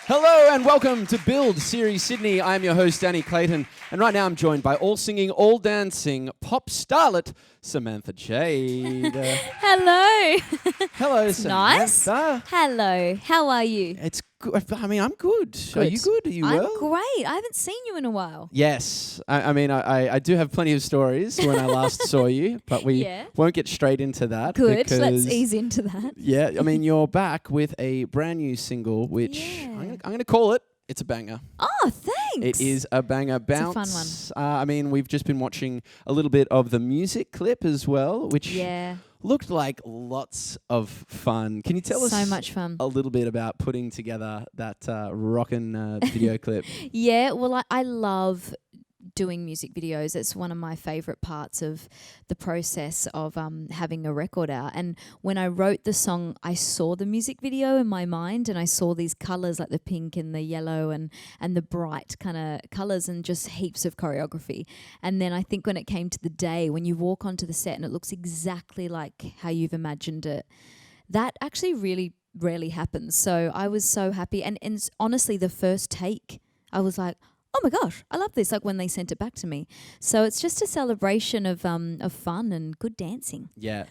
Hello and welcome to Build Series Sydney. I'm your host, Danny Clayton, and right now I'm joined by all singing, all dancing pop starlet, Samantha Jade. Hello. Hello, Nice. Samantha. Hello. How are you? It's good. I mean, I'm good. Are you good? Are you well? I'm great. I haven't seen you in a while. Yes. I do have plenty of stories when I last saw you, but we won't get straight into that. Good. Let's ease into that. Yeah. I mean, you're back with a brand new single, which I'm going to call it. It's a banger. Oh, thanks. It is a banger. Bounce. It's a fun one. We've just been watching a little bit of the music clip as well, which looked like lots of fun. Can you tell us so much fun. A little bit about putting together that rockin' video clip? Yeah, well, I love doing music videos. It's one of my favorite parts of the process of having a record out. And when I wrote the song, I saw the music video in my mind, and I saw these colors like the pink and the yellow and the bright kind of colors and just heaps of choreography. And then I think when it came to the day, when you walk onto the set and it looks exactly like how you've imagined it, that actually really rarely happens. So I was so happy. And honestly, the first take, I was like, oh my gosh, I love this, like when they sent it back to me. So it's just a celebration of fun and good dancing. Yeah.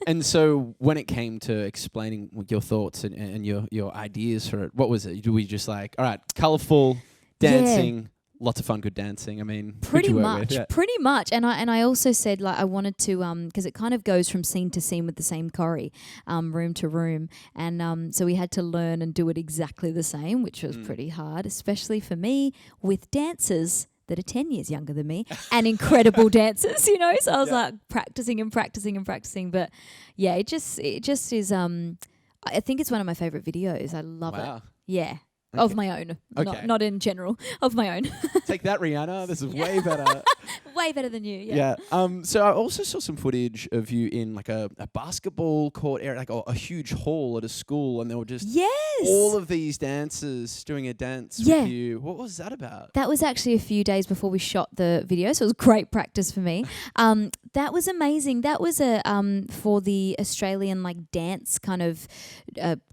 And so when it came to explaining your thoughts and your ideas for it, what was it? We just like, all right, colourful, dancing, lots of fun, good dancing. I mean, pretty much. And I also said, like, I wanted to, because it kind of goes from scene to scene with the same choreo, room to room. And so we had to learn and do it exactly the same, which was pretty hard, especially for me with dancers that are 10 years younger than me and incredible dancers, you know. So I was like practicing and practicing and practicing. But yeah, it just is, I think it's one of my favorite videos. I love it. Yeah. Okay. Of my own, not in general, of my own. Take that, Rihanna. This is way better. Way better than you, yeah. So I also saw some footage of you in like a basketball court area, like a huge hall at a school, and there were just all of these dancers doing a dance with you. What was that about? That was actually a few days before we shot the video, so it was great practice for me. That was amazing. That was for the Australian like dance kind of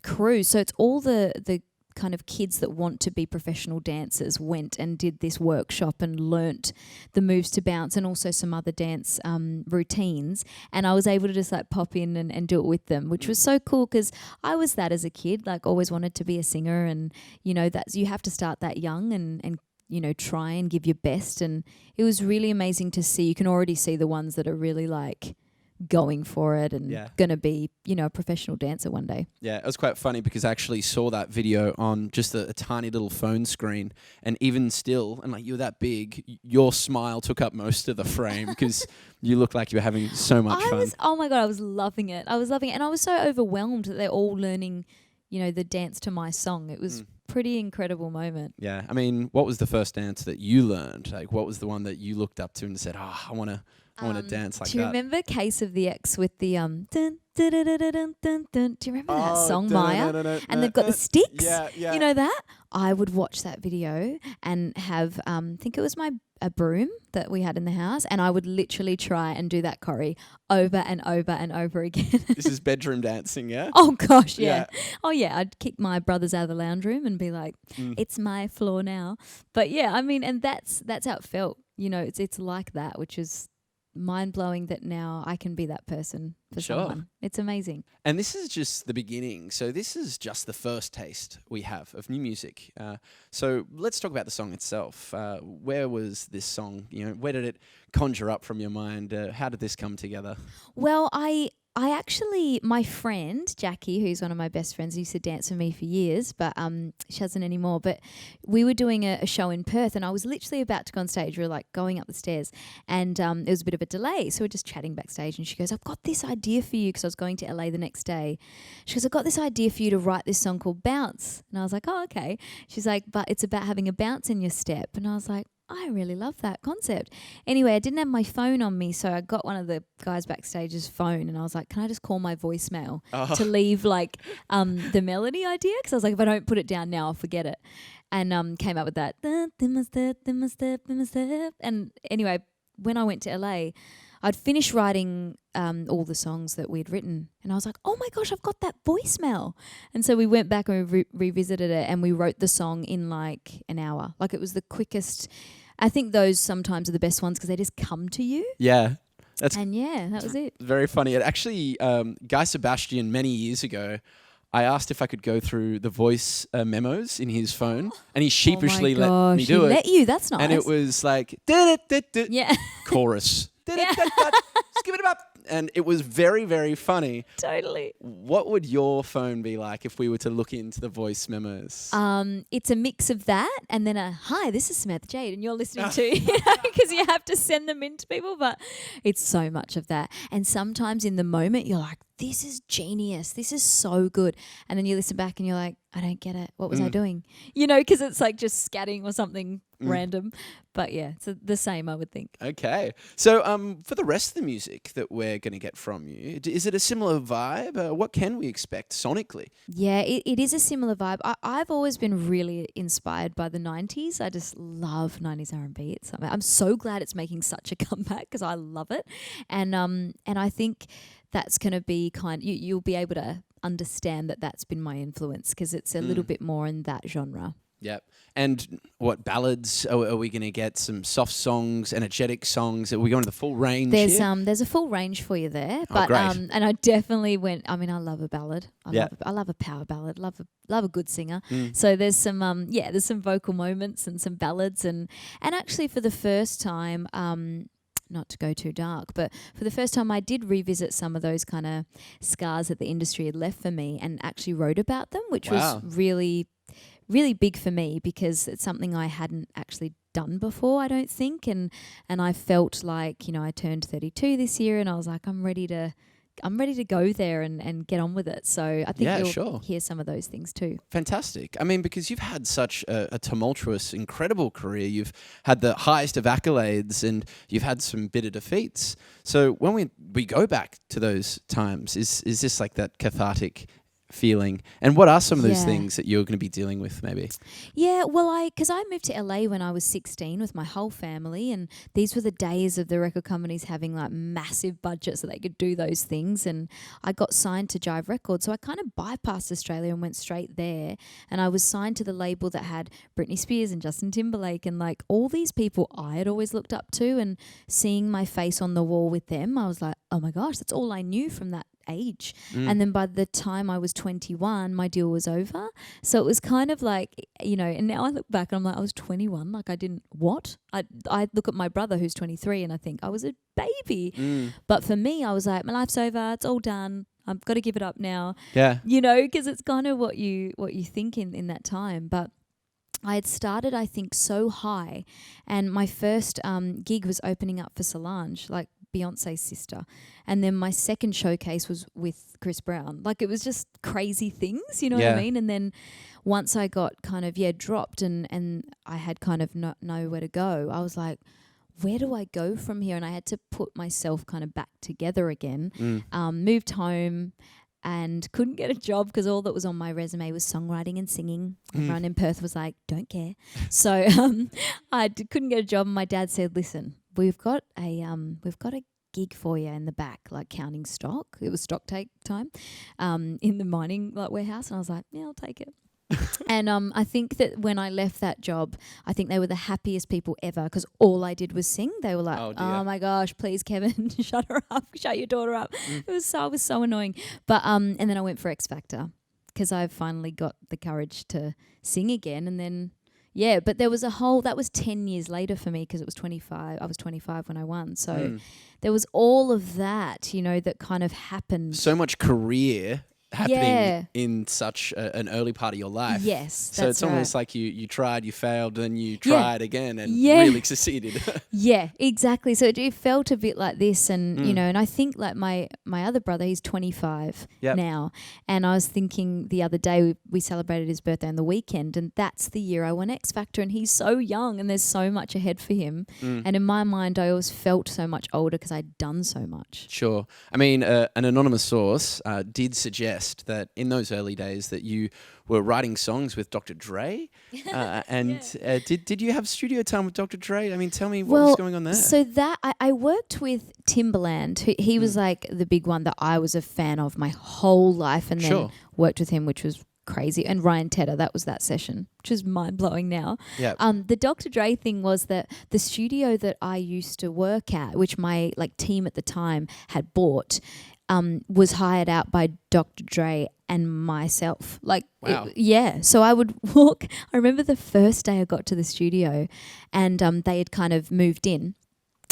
crew. So it's all the kind of kids that want to be professional dancers went and did this workshop and learnt the moves to bounce and also some other dance routines. And I was able to just like pop in and do it with them, which was so cool because I was that as a kid, like always wanted to be a singer. And, you know, that's, you have to start that young and you know, try and give your best. And it was really amazing to see. You can already see the ones that are really like going for it and going to be, you know, a professional dancer one day. Yeah, it was quite funny because I actually saw that video on just a tiny little phone screen, and even still, and like you're that big, your smile took up most of the frame because you look like you were having so much fun. Oh my God, I was loving it. And I was so overwhelmed that they're all learning, you know, the dance to my song. It was pretty incredible moment. Yeah, I mean, what was the first dance that you learned? Like, what was the one that you looked up to and said, I want to dance like that? Do you remember Case of the X with the dun, dun, dun, dun, dun, dun, dun. Do you remember that song, Maya? And they've got the sticks. You know that? I would watch that video and have I think it was a broom that we had in the house, and I would literally try and do that choreo over and over and over again. This is bedroom dancing, yeah? Oh gosh, yeah. Oh yeah, I'd kick my brothers out of the lounge room and be like, it's my floor now. But yeah, I mean, and that's how it felt. You know, it's like that, which is mind-blowing that now I can be that person for someone. It's amazing. And this is just the beginning. So this is just the first taste we have of new music. So let's talk about the song itself. Where was this song? You know, where did it conjure up from your mind? How did this come together? Well, I actually, my friend, Jackie, who's one of my best friends, used to dance with me for years, but she hasn't anymore. But we were doing a show in Perth, and I was literally about to go on stage. We were like going up the stairs, and there was a bit of a delay. So we're just chatting backstage, and she goes, I've got this idea for you, because I was going to LA the next day. She goes, I've got this idea for you to write this song called Bounce. And I was like, oh, okay. She's like, but it's about having a bounce in your step. And I was like, I really love that concept. Anyway, I didn't have my phone on me, so I got one of the guys backstage's phone, and I was like, can I just call my voicemail to leave like the melody idea? Because I was like, if I don't put it down now, I'll forget it. And came up with that. And anyway, when I went to LA, I'd finished writing all the songs that we'd written, and I was like, oh my gosh, I've got that voicemail. And so we went back and we revisited it, and we wrote the song in like an hour. Like, it was the quickest. I think those sometimes are the best ones because they just come to you. Yeah. That was it. Very funny. It actually, Guy Sebastian, many years ago, I asked if I could go through the voice memos in his phone, and he sheepishly let me do it. Let you? That's nice. And it was like, yeah, chorus. Skip it up. And it was very, very funny. Totally. What would your phone be like if we were to look into the voice memos? It's a mix of that and then hi, this is Samantha Jade, and you're listening to, because you have to send them in to people, but it's so much of that. And sometimes in the moment you're like, this is genius. This is so good. And then you listen back and you're like, I don't get it. What was I doing? Because it's like just scatting or something random. But yeah, it's the same, I would think. Okay. So for the rest of the music that we're going to get from you, is it a similar vibe? What can we expect sonically? Yeah, it is a similar vibe. I've always been really inspired by the 90s. I just love 90s R&B. I'm so glad it's making such a comeback because I love it. And I think that's going to be you'll be able to understand that that's been my influence because it's a little bit more in that genre. Yep. And what ballads? Are we going to get some soft songs, energetic songs? Are we going to the full range here? There's a full range for you there. Oh, but great. And I definitely went, I love a ballad. I love a power ballad. Love a good singer. So there's some there's some vocal moments and some ballads and actually for the first time not to go too dark, but for the first time I did revisit some of those kind of scars that the industry had left for me and actually wrote about them, which was really, really big for me because it's something I hadn't actually done before, I don't think. And I felt like, I turned 32 this year and I was like, I'm ready to go there and get on with it. So I think you'll hear some of those things too. Fantastic. Because you've had such a tumultuous, incredible career. You've had the highest of accolades and you've had some bitter defeats. So when we go back to those times, is this like that cathartic feeling? And what are some of those things that you're going to be dealing with maybe? Yeah, well, because I moved to LA when I was 16 with my whole family, and these were the days of the record companies having like massive budgets so they could do those things, and I got signed to Jive Records, so I kind of bypassed Australia and went straight there, and I was signed to the label that had Britney Spears and Justin Timberlake and like all these people I had always looked up to, and seeing my face on the wall with them, I was like, oh my gosh, that's all I knew from that age. And then by the time I was 21 my deal was over, so it was kind of like, and now I look back and I'm like, I was 21, like I look at my brother who's 23 and I think I was a baby. But for me I was like, my life's over, it's all done, I've got to give it up now. Because it's kind of what you think in that time. But I had started, I think, so high, and my first gig was opening up for Solange, like Beyonce's sister, and then my second showcase was with Chris Brown. Like, it was just crazy things, you know what I mean? And then once I got kind of dropped and I had kind of not know where to go, I was like, where do I go from here? And I had to put myself kind of back together again. Moved home and couldn't get a job because all that was on my resume was songwriting and singing. Everyone in Perth was like, don't care. So couldn't get a job, and my dad said, listen, we've got a gig for you in the back, like counting stock. It was stock take time in the mining warehouse, and I was like, yeah, I'll take it. And I think that when I left that job, I think they were the happiest people ever because all I did was sing. They were like, oh my gosh, please, Kevin, shut her up, shut your daughter up. I was so annoying. But and then I went for X Factor because I finally got the courage to sing again. And then but there was that was 10 years later for me because it was 25. I was 25 when I won. So there was all of that, that kind of happened. So much career happening in such an early part of your life. Yes, so it's almost like you tried, you failed, then you tried again and really succeeded. Yeah, exactly. So it felt a bit like this, and and I think like my other brother, he's 25 now, and I was thinking the other day we celebrated his birthday on the weekend, and that's the year I won X Factor, and he's so young, and there's so much ahead for him. And in my mind, I always felt so much older because I'd done so much. Sure. I mean, an anonymous source did suggest that in those early days that you were writing songs with Dr. Dre. Did you have studio time with Dr. Dre? I mean, tell me what was going on there. So that I worked with Timbaland. He was like the big one that I was a fan of my whole life, and then worked with him, which was crazy. And Ryan Tedder, that was that session, which is mind blowing now. Yeah. The Dr. Dre thing was that the studio that I used to work at, which my like team at the time had bought, was hired out by Dr. Dre and myself. Like, wow. So I would walk. I remember the first day I got to the studio, and they had kind of moved in.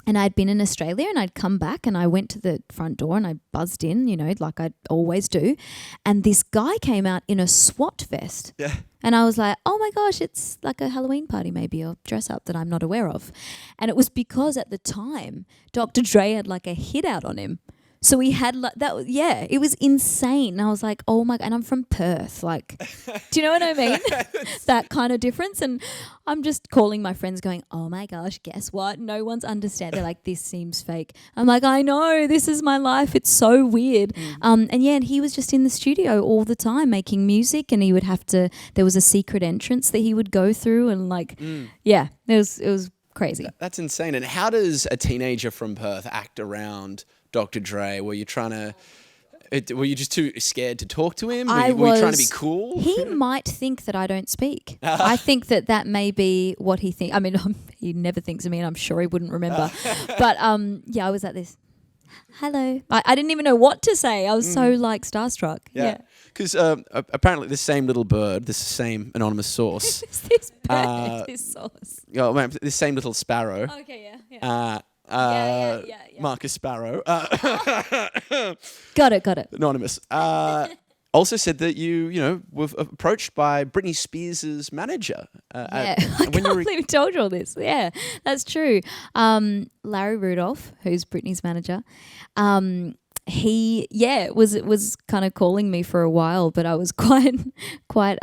And I'd been in Australia, and I'd come back, and I went to the front door and I buzzed in, you know, like I always do. And this guy came out in a SWAT vest. Yeah. And I was like, oh my gosh, it's like a Halloween party maybe, or dress up that I'm not aware of. And it was because at the time, Dr. Dre had like a hit out on him. So we had like that. It was insane. And I was like, oh my God. And I'm from Perth. Like, do you know what I mean? That kind of difference. And I'm just calling my friends going, oh my gosh, guess what? No one's understand. They're like, this seems fake. I'm like, I know, this is my life. It's so weird. And he was just in the studio all the time making music, and he would have to, there was a secret entrance that he would go through, and like, it was crazy. That's insane. And how does a teenager from Perth act around Dr. Dre? Were you just too scared to talk to him? Were you trying to be cool? He might think that I don't speak. I think that may be what he thinks. I mean, he never thinks of me, and I'm sure he wouldn't remember. But I was like this. Hello. I didn't even know what to say. I was so like starstruck. Yeah. Because apparently this same little bird, this same anonymous source. This bird, this source. Oh, man, this same little sparrow. Okay, yeah. Marcus Sparrow. Got it. Anonymous. Also said that you were approached by Britney Spears' manager. I can't believe he told you all this. Yeah, that's true. Larry Rudolph, who's Britney's manager, he was kind of calling me for a while, but I was quite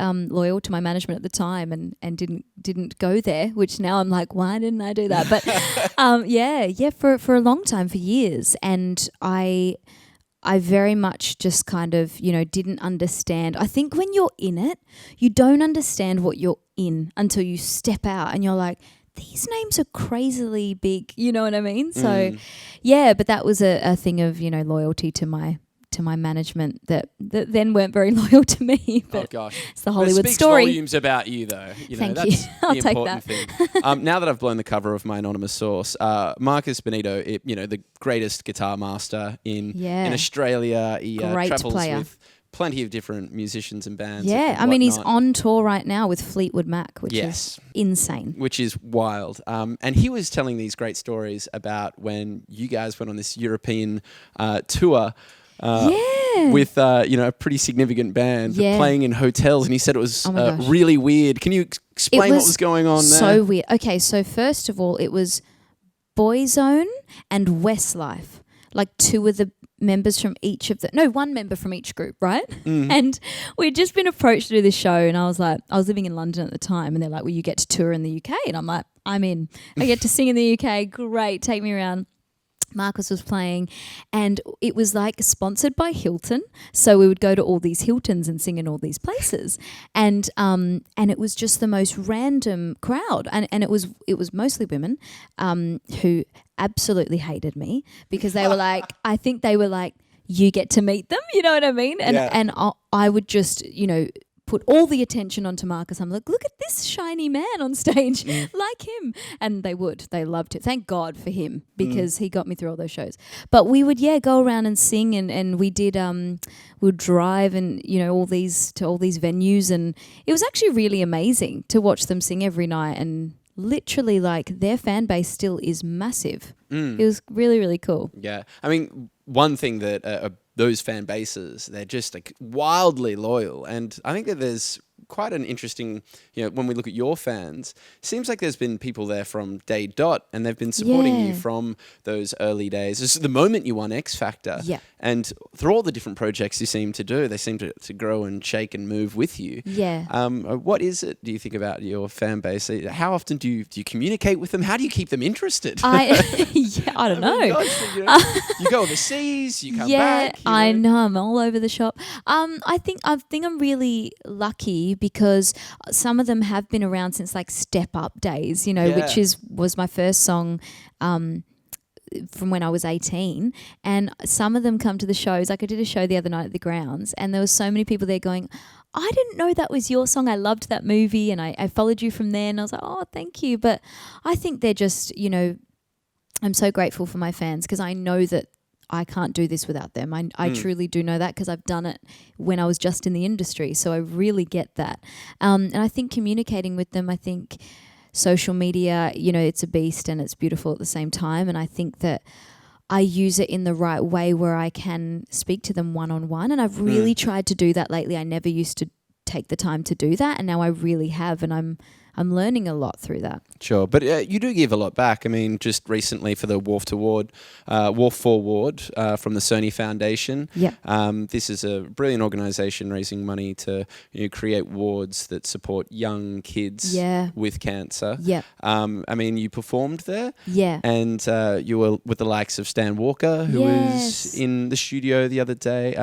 loyal to my management at the time, and didn't go there, which now I'm like, why didn't I do that? But for a long time, for years, and I very much just kind of, didn't understand. I think when you're in it, you don't understand what you're in until you step out and you're like, these names are crazily big, you know what I mean? So, but that was a thing of, loyalty to my management that then weren't very loyal to me. But oh gosh, it's the Hollywood speaks story. Volumes about you, though. Thank that's you. I'll the take important that. thing. Now that I've blown the cover of my anonymous source, Marcus Benito, the greatest guitar master in Australia. He Great travels player. with plenty of different musicians and bands. Yeah, and I mean, he's whatnot. on tour right now with Fleetwood Mac, which is insane. Which is wild. And he was telling these great stories about when you guys went on this European tour. With a pretty significant band playing in hotels, and he said it was really weird. Can you explain what was going on there? So weird. Okay, so first of all, it was Boyzone and Westlife, like two of the members from each of one member from each group, right? And we'd just been approached to do this show, and I was living in London at the time, and they're like, well, you get to tour in the UK, and I'm like, I'm in. I get to sing in the UK, great, take me around. Marcus was playing, and it was like sponsored by Hilton, so we would go to all these Hiltons and sing in all these places, and it was just the most random crowd, and it was mostly women who absolutely hated me because they were like, I think they were like, you get to meet them, you know what I mean? And I would just put all the attention onto Marcus. I'm like, look at this shiny man on stage, like him. And they loved it. Thank God for him, because he got me through all those shows. But we would, go around and sing, and we did, we'd drive and, all these venues. And it was actually really amazing to watch them sing every night. And literally, like, their fan base still is massive. It was really, really cool. Yeah. I mean, one thing that those fan bases, they're just like wildly loyal. And I think that there's quite an interesting, when we look at your fans, seems like there's been people there from day dot, and they've been supporting you from those early days. This is the moment you won X Factor. Yeah. And through all the different projects you seem to do, they seem to grow and shake and move with you. Yeah. What is it, do you think, about your fan base? How often do you communicate with them? How do you keep them interested? I don't know. Gosh, you go overseas, you come back. Yeah, I know. I'm all over the shop. I think I'm really lucky because some of them have been around since like Step Up days, which was my first song from when I was 18, and some of them come to the shows. Like I did a show the other night at the grounds, and there was so many people there going, I didn't know that was your song. I loved that movie, and I followed you from there, and I was like, oh, thank you. But I think they're just, I'm so grateful for my fans because I know that I can't do this without them. I truly do know that because I've done it when I was just in the industry. So I really get that. And I think communicating with them, I think social media, it's a beast and it's beautiful at the same time. And I think that I use it in the right way where I can speak to them one-on-one. And I've really tried to do that lately. I never used to take the time to do that. And now I really have. And I'm learning a lot through that. Sure, but you do give a lot back. I mean, just recently for the WARF Award from the Sony Foundation. Yeah. This is a brilliant organisation raising money to create wards that support young kids with cancer. Yeah. I mean, you performed there. Yeah. And you were with the likes of Stan Walker, who was in the studio the other day.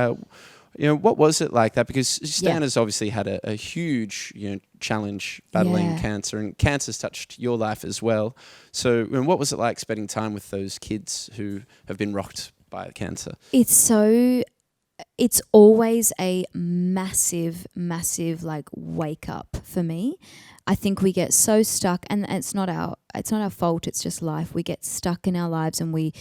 What was it like that? Because Stan has obviously had a huge, challenge battling cancer, and cancer's touched your life as well. So, what was it like spending time with those kids who have been rocked by cancer? It's always a massive, massive like wake up for me. I think we get so stuck, and it's not our fault. It's just life. We get stuck in our lives, and we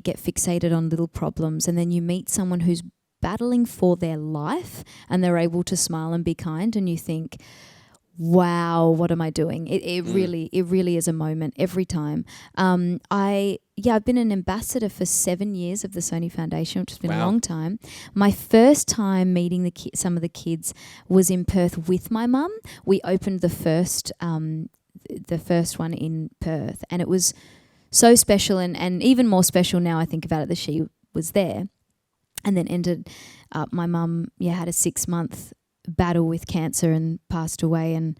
get fixated on little problems, and then you meet someone who's battling for their life and they're able to smile and be kind, and you think, wow, what am I doing? It really is a moment every time. I've been an ambassador for 7 years of the Sony Foundation, which has been a long time. My first time meeting some of the kids was in Perth with my mum. We opened the first one in Perth, and it was so special, and even more special now I think about it that she was there. And then ended up, my mum, had a 6-month battle with cancer and passed away, and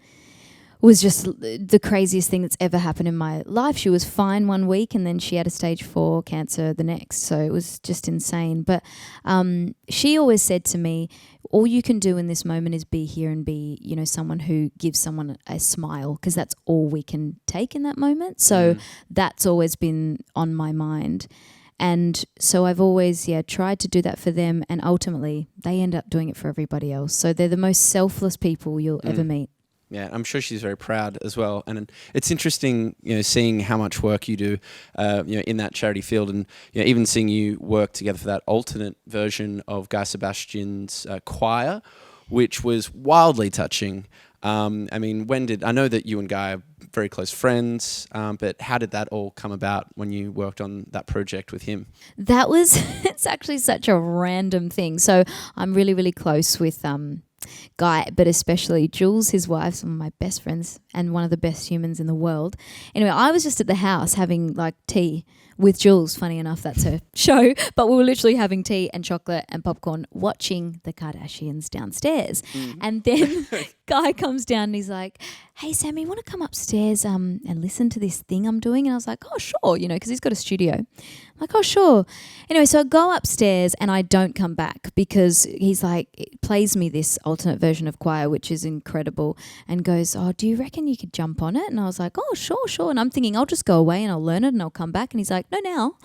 was just the craziest thing that's ever happened in my life. She was fine one week, and then she had a stage 4 cancer the next. So it was just insane. But she always said to me, all you can do in this moment is be here and be, someone who gives someone a smile, because that's all we can take in that moment. So that's always been on my mind. And so I've always, tried to do that for them, and ultimately they end up doing it for everybody else. So they're the most selfless people you'll ever meet. Yeah, I'm sure she's very proud as well. And it's interesting, seeing how much work you do, in that charity field, and even seeing you work together for that alternate version of Guy Sebastian's Choir, which was wildly touching. I mean, I know that you and Guy are very close friends, but how did that all come about when you worked on that project with him? It's actually such a random thing. So I'm really, really close with Guy, but especially Jules, his wife, some of my best friends and one of the best humans in the world. Anyway, I was just at the house having like tea with Jules. Funny enough, that's her show. But we were literally having tea and chocolate and popcorn watching the Kardashians downstairs. And then Guy comes down and he's like, hey, Sammy, you want to come upstairs and listen to this thing I'm doing? And I was like, oh, sure, because he's got a studio. I'm like, oh, sure. Anyway, so I go upstairs and I don't come back because he's like, it plays me this alternate version of Choir, which is incredible, and goes, oh, do you reckon you could jump on it? And I was like, oh, sure. And I'm thinking I'll just go away and I'll learn it and I'll come back. And he's like, no, now.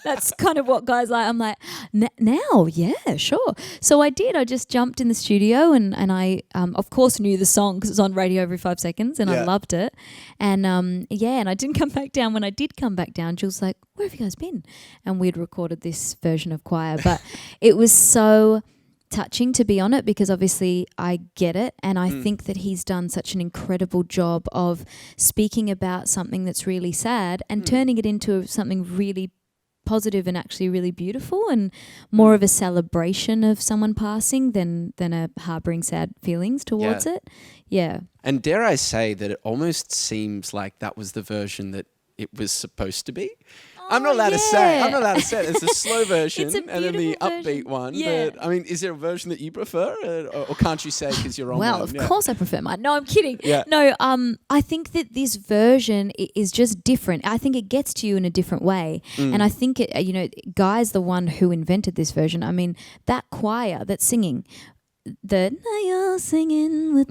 That's kind of what Guy's like. I'm like, now, yeah, sure. So I did. I just jumped in the studio and I, of course, knew the song because it was on radio every 5 seconds and I loved it. And, and I didn't come back down. When I did come back down, Jules was like, where have you guys been? And we'd recorded this version of Choir. But it was so touching to be on it because obviously I get it, and I think that he's done such an incredible job of speaking about something that's really sad and turning it into something really positive and actually really beautiful, and more of a celebration of someone passing than a harboring sad feelings towards it. Yeah. And dare I say that it almost seems like that was the version that it was supposed to be. I'm not allowed to say. I'm not allowed to say it. It's the slow version and then the upbeat one. Yeah. But I mean, is there a version that you prefer, or can't you say because you're on Well, one? of course I prefer mine. No, I'm kidding. Yeah. No, I think that this version is just different. I think it gets to you in a different way. And I think Guy's the one who invented this version. I mean, that choir that's singing, now you're singing with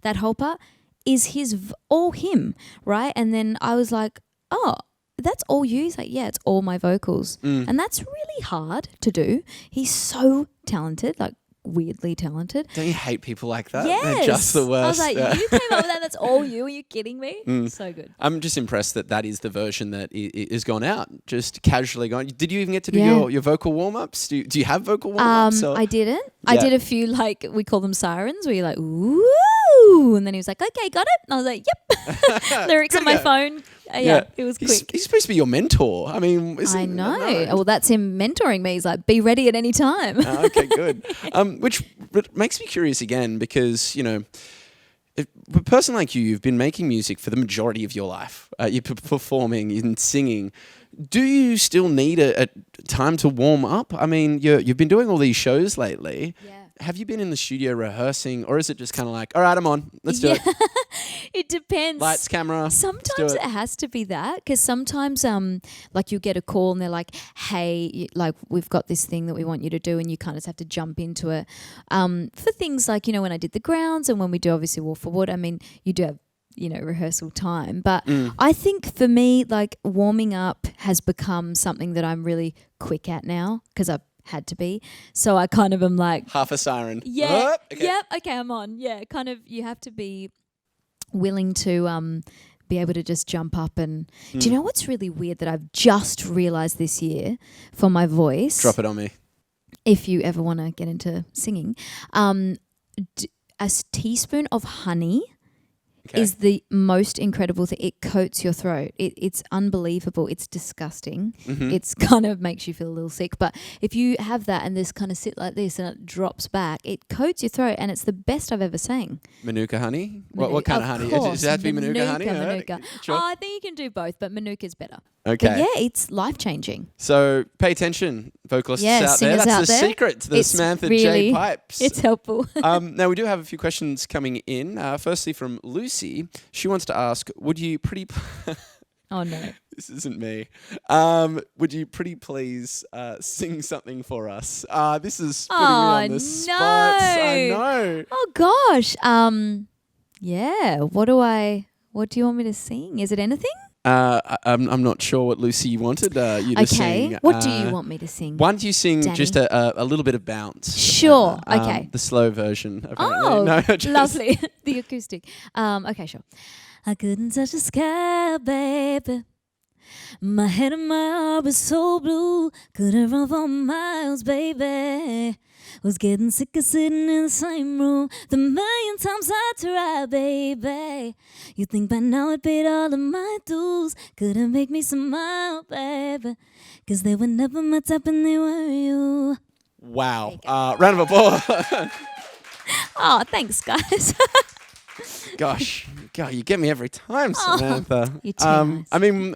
that whole part is all him, right? And then I was like, oh, that's all you? He's like, yeah, it's all my vocals. And that's really hard to do. He's so talented, like weirdly talented. Don't you hate people like that? Yes. They're just the worst. I was like, you came up with that, that's all you? Are you kidding me? So good. I'm just impressed that is the version that is gone out, just casually gone. Did you even get to do your vocal warm-ups? Do you have vocal warm-ups? I didn't. Yeah. I did a few, like, we call them sirens, where you're like, ooh, and then he was like, okay, got it? And I was like, yep. Lyrics on my phone. Yeah, it was quick. He's supposed to be your mentor. I mean, I know. Right? Well, that's him mentoring me. He's like, be ready at any time. Okay, good. Which makes me curious again, because, a person like you've been making music for the majority of your life. You're performing and singing. Do you still need a time to warm up? I mean, you've been doing all these shows lately. Yeah. Have you been in the studio rehearsing, or is it just kind of like, all right, I'm on, let's do it? It depends. Lights, camera. Sometimes it has to be that, because sometimes like you get a call and they're like, hey, like we've got this thing that we want you to do, and you kind of have to jump into it. For things like, when I did the grounds and when we do obviously War for Wood, I mean, you do have rehearsal time. But I think for me, like warming up has become something that I'm really quick at now, because I've had to be. So I kind of am like... half a siren. Yeah. Okay. Yep. Okay, I'm on. Yeah, kind of you have to be willing to be able to just jump up and... Do you know what's really weird that I've just realised this year for my voice? Drop it on me. If you ever want to get into singing. A teaspoon of honey... is the most incredible thing. It coats your throat. It's unbelievable. It's disgusting. It's kind of makes you feel a little sick. But if you have that and this kind of sit like this and it drops back, it coats your throat, and it's the best I've ever sang. Manuka honey? What kind of honey? Does it have to be Manuka honey? Manuka. Sure. Oh, I think you can do both, but Manuka's better. Okay. But yeah, it's life-changing. So pay attention, vocalists out there. That's the secret to the Samantha Jade pipes. It's helpful. Now, we do have a few questions coming in. Firstly, from Lucy. She wants to ask, would you pretty... Oh, no. This isn't me. Would you pretty please sing something for us? This is putting me on the spot. I know. Oh, gosh. Yeah. What do you want me to sing? Is it anything? I'm not sure what Lucy wanted you to sing. Okay. What do you want me to sing? Why don't you sing Danny? just a little bit of bounce? Sure. Okay. The slow version, apparently. Oh, no, lovely. The acoustic. Okay, sure. I couldn't touch the sky, baby. My head and my heart was so blue. Couldn't run for miles, baby. Was getting sick of sitting in the same room. The million times I tried, baby. You think by now I paid all of my dues. Couldn't make me smile, baby. 'Cause they were never my type and they were you. Wow. Round of applause. Oh, thanks, guys. Gosh, God, you get me every time, Samantha. You're too nice. I mean,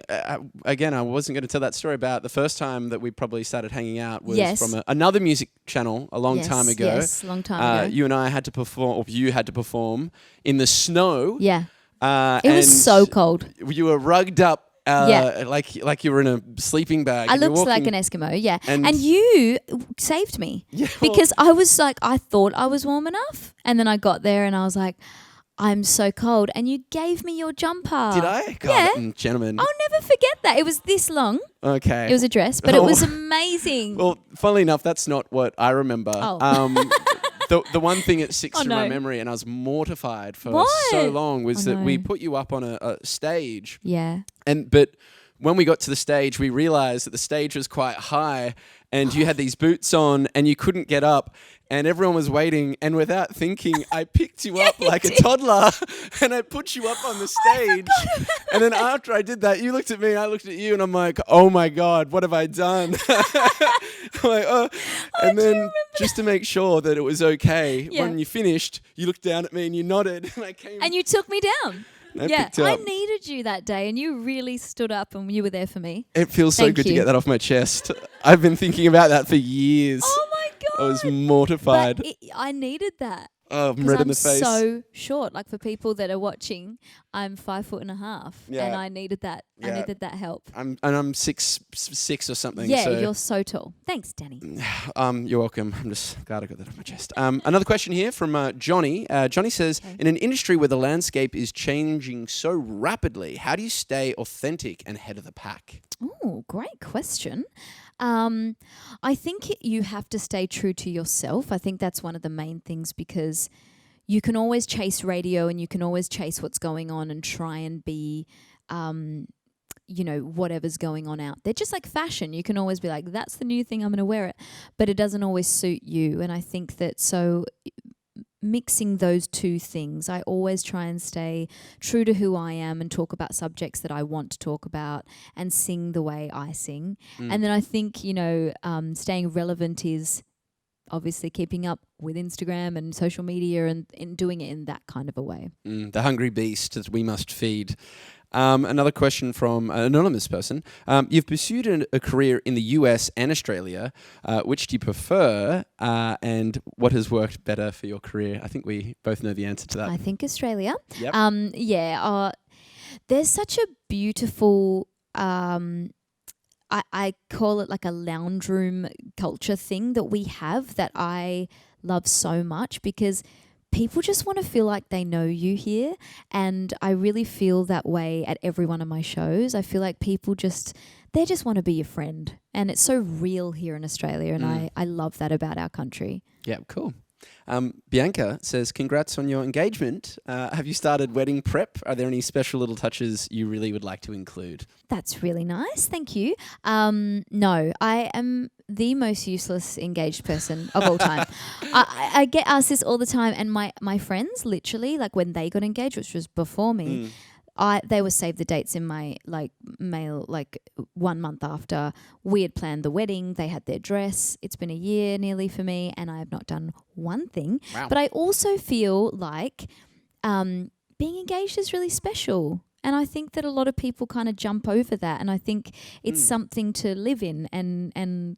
again, I wasn't going to tell that story about the first time that we probably started hanging out was from another music channel a long time ago. Yes, long time ago. You and I had to perform, or you had to perform in the snow. Yeah. It was so cold. You were rugged up. Like you were in a sleeping bag. I looked like an Eskimo, yeah. And you saved me. Yeah, because I was like, I thought I was warm enough. And then I got there and I was like, I'm so cold. And you gave me your jumper. Did I? God, gentlemen. I'll never forget that. It was this long. Okay. It was a dress, but it was amazing. Well, funnily enough, that's not what I remember. Oh. The one thing that sticks to my memory, and I was mortified for so long, was that we put you up on a stage. Yeah. But when we got to the stage, we realized that the stage was quite high and you had these boots on and you couldn't get up and everyone was waiting. And without thinking, I picked you up like a toddler and I put you up on the stage. And then after I did that, you looked at me, I looked at you, and I'm like, oh my God, what have I done? I'm like, oh. And then just to make sure that it was okay, when you finished, you looked down at me and you nodded. And I came. And you took me down. I needed you that day, and you really stood up and you were there for me. It feels so good to get that off my chest. I've been thinking about that for years. Oh my God. I was mortified. But I needed that. Oh, I'm red in the face. I'm so short. Like, for people that are watching, I'm 5'1.5", and I needed that. Yeah. I needed that help. I'm 6'6" or something. Yeah, so you're so tall. Thanks, Danny. You're welcome. I'm just glad I got that off my chest. Another question here from Johnny. Johnny says, in an industry where the landscape is changing so rapidly, how do you stay authentic and ahead of the pack? Oh, great question. I think you have to stay true to yourself. I think that's one of the main things, because you can always chase radio and you can always chase what's going on and try and be, whatever's going on out there. Just like fashion, you can always be like, that's the new thing, I'm going to wear it. But it doesn't always suit you. And I think that mixing those two things, I always try and stay true to who I am and talk about subjects that I want to talk about and sing the way I sing. And then I think, staying relevant is obviously keeping up with Instagram and social media and doing it in that kind of a way. The hungry beast that we must feed. Another question from an anonymous person. You've pursued a career in the US and Australia. Which do you prefer, and what has worked better for your career? I think we both know the answer to that. I think Australia. Yep. There's such a beautiful, I call it like a lounge room culture thing that we have that I love so much, because people just want to feel like they know you here. And I really feel that way at every one of my shows. I feel like people they just want to be your friend. And it's so real here in Australia. And I love that about our country. Yeah, cool. Bianca says, congrats on your engagement. Have you started wedding prep? Are there any special little touches you really would like to include? That's really nice. Thank you. No, I am the most useless engaged person of all time. I get asked this all the time, and my friends, literally, like when they got engaged, which was before me, they were saved the dates in my mail 1 month after we had planned the wedding. They had their dress. It's been a year nearly for me, and I have not done one thing. Wow. But I also feel like being engaged is really special. And I think that a lot of people kind of jump over that. And I think it's something to live in and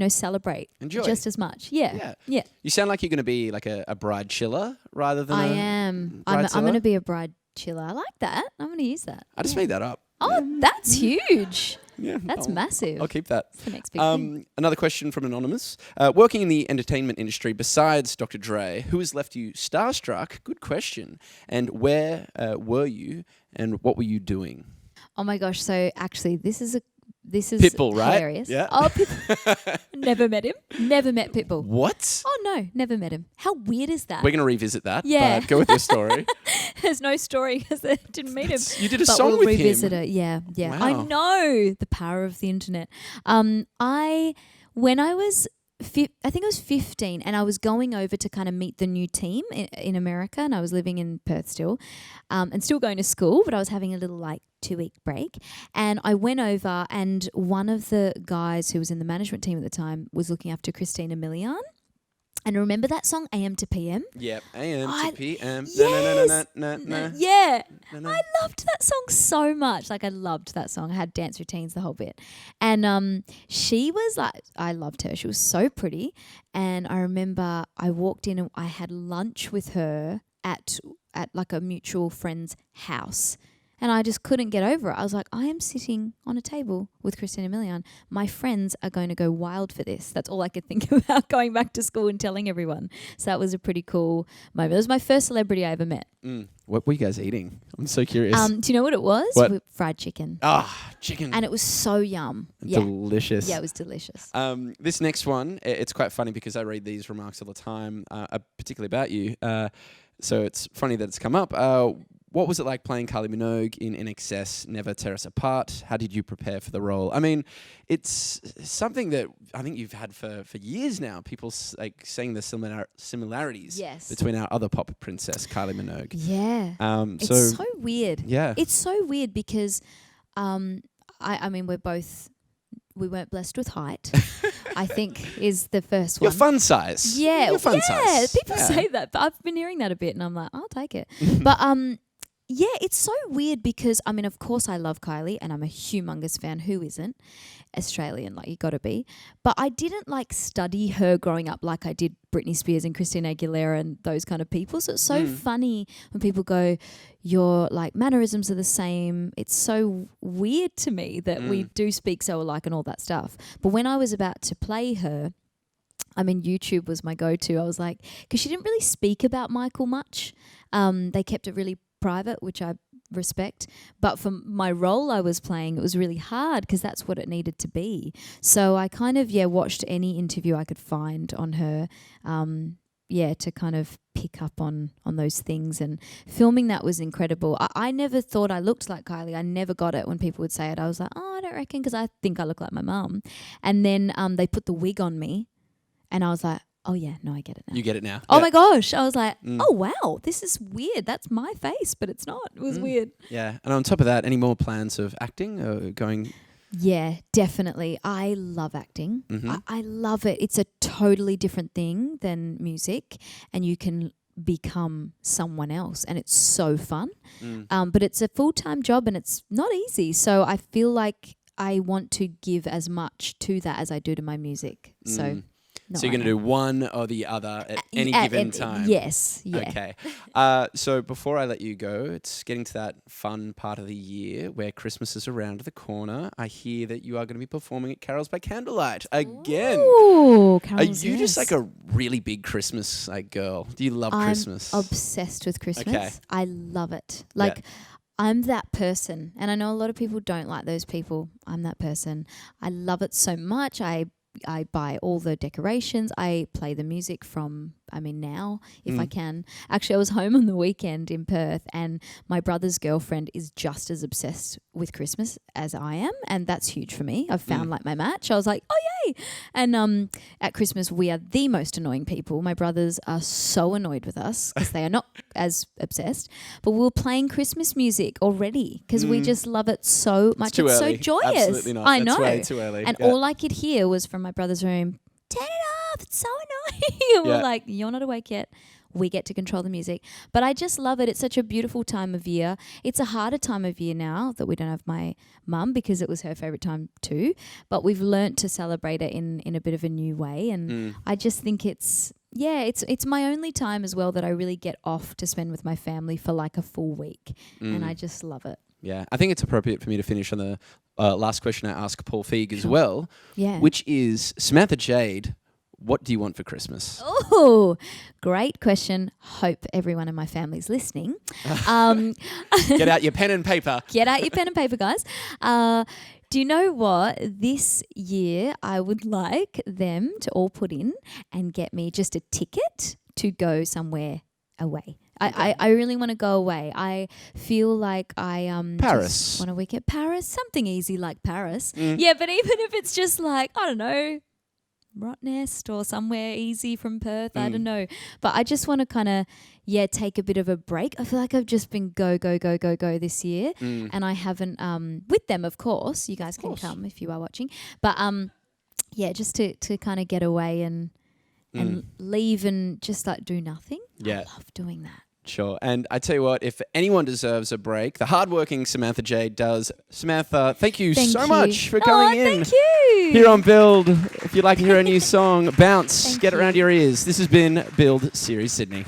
celebrate. Enjoy. Just as much. Yeah. You sound like you're going to be like a bride chiller rather than I am. I'm going to be a bride chiller. I like that. I'm going to use that. I just made that up. Oh, that's huge. Yeah, That's massive. I'll keep that. It's the next big thing. Another question from Anonymous. Working in the entertainment industry besides Dr. Dre, who has left you starstruck? Good question. And where were you and what were you doing? Oh my gosh. So actually this is Pitbull, right? Hilarious. Yeah. Oh, Pitbull. Never met him. Never met Pitbull. What? Oh no, never met him. How weird is that? We're going to revisit that. Yeah. But go with your story. There's no story because I didn't meet him. You did a but song we'll with revisit him. it. Yeah. Wow. I know the power of the internet. When I was I think I was 15, and I was going over to kind of meet the new team in America, and I was living in Perth still, and still going to school, but I was having a little 2-week break, and I went over, and one of the guys who was in the management team at the time was looking after Christina Milian. And remember that song, AM to PM? Yep, AM to PM. Yes. Yeah. Na. I loved that song so much. I loved that song. I had dance routines, the whole bit. And she was I loved her. She was so pretty. And I remember I walked in and I had lunch with her at a mutual friend's house. And I just couldn't get over it. I was like, I am sitting on a table with Christina Milian. My friends are going to go wild for this. That's all I could think about going back to school and telling everyone. So that was a pretty cool moment. It was my first celebrity I ever met. What were you guys eating? I'm so curious. Do you know what it was? What? Fried chicken. Chicken. And it was so yum. Yeah. Delicious. Yeah, it was delicious. This next one, it's quite funny because I read these remarks all the time, particularly about you. So it's funny that it's come up. what was it like playing Kylie Minogue in NXS Never Tear Us Apart? How did you prepare for the role? I mean, it's something that I think you've had for years now. People like saying the similarities between our other pop princess, Kylie Minogue. Yeah. It's so weird. Yeah. It's so weird because I mean, we weren't blessed with height. I think is the first one. Your fun size. Yeah. Your fun size. People say that, but I've been hearing that a bit and I'm like, I'll take it. But yeah, it's so weird because, I mean, of course I love Kylie and I'm a humongous fan. Who isn't? Australian, like you got to be. But I didn't like study her growing up like I did Britney Spears and Christina Aguilera and those kind of people. So it's so funny when people go, your like mannerisms are the same. It's so weird to me that we do speak so alike and all that stuff. But when I was about to play her, I mean, YouTube was my go-to. I was like, because she didn't really speak about Michael much. They kept it really private, which I respect. But for my role I was playing, it was really hard because that's what it needed to be. So I kind of, watched any interview I could find on her, to kind of pick up on those things. And filming that was incredible. I never thought I looked like Kylie. I never got it when people would say it. I was like, oh, I don't reckon, because I think I look like my mum. And then they put the wig on me and I was like, oh, yeah, no, I get it now. You get it now. Oh, my gosh. I was like, oh, wow, this is weird. That's my face, but it's not. It was weird. Yeah. And on top of that, any more plans of acting or going? Yeah, definitely. I love acting. I love it. It's a totally different thing than music, and you can become someone else, and it's so fun. But it's a full-time job, and it's not easy. So I feel like I want to give as much to that as I do to my music. So... So you're going to do one or the other at any given time? Yes. Yeah. Okay. So before I let you go, it's getting to that fun part of the year where Christmas is around the corner. I hear that you are going to be performing at Carols by Candlelight again. Ooh, Carols, are you just like a really big Christmas girl? Do you love Christmas? I'm obsessed with Christmas. Okay. I love it. Like... I'm that person, and I know a lot of people don't like those people. I'm that person. I love it so much. I buy all the decorations. I play the music from, now, if I can. Actually, I was home on the weekend in Perth, and my brother's girlfriend is just as obsessed with Christmas as I am, and that's huge for me. I've found like my match. I was like, oh, yay! And at Christmas, we are the most annoying people. My brothers are so annoyed with us because they are not as obsessed. But we were playing Christmas music already because we just love it so much. It's so joyous. Absolutely not. I know. That's way too early. And all I could hear was from my brother's room, turn it off, it's so annoying. And we're like, you're not awake yet. We get to control the music. But I just love it. It's such a beautiful time of year. It's a harder time of year now that we don't have my mum, because it was her favourite time too. But we've learnt to celebrate it in a bit of a new way. And I just think it's my only time as well that I really get off to spend with my family for like a full week. And I just love it. Yeah, I think it's appropriate for me to finish on the last question I ask Paul Feig as well, which is, Samantha Jade, what do you want for Christmas? Oh, great question. Hope everyone in my family's listening. Get out your pen and paper. Get out your pen and paper, guys. Do you know what? This year I would like them to all put in and get me just a ticket to go somewhere away. I really want to go away. I feel like I Paris. Want a week at Paris, something easy like Paris. Yeah, but even if it's just like, I don't know, Rottnest or somewhere easy from Perth, I don't know. But I just want to kind of, take a bit of a break. I feel like I've just been go this year, and I haven't, with them, of course. You guys can come if you are watching. But just to kind of get away and leave and just like do nothing. Yeah. I love doing that. Sure. And I tell you what, if anyone deserves a break, the hardworking Samantha Jade does. Samantha, thank you so much for coming in. Thank you. Here on Build. If you'd like to hear a new song, bounce, get it around your ears. This has been Build Series Sydney.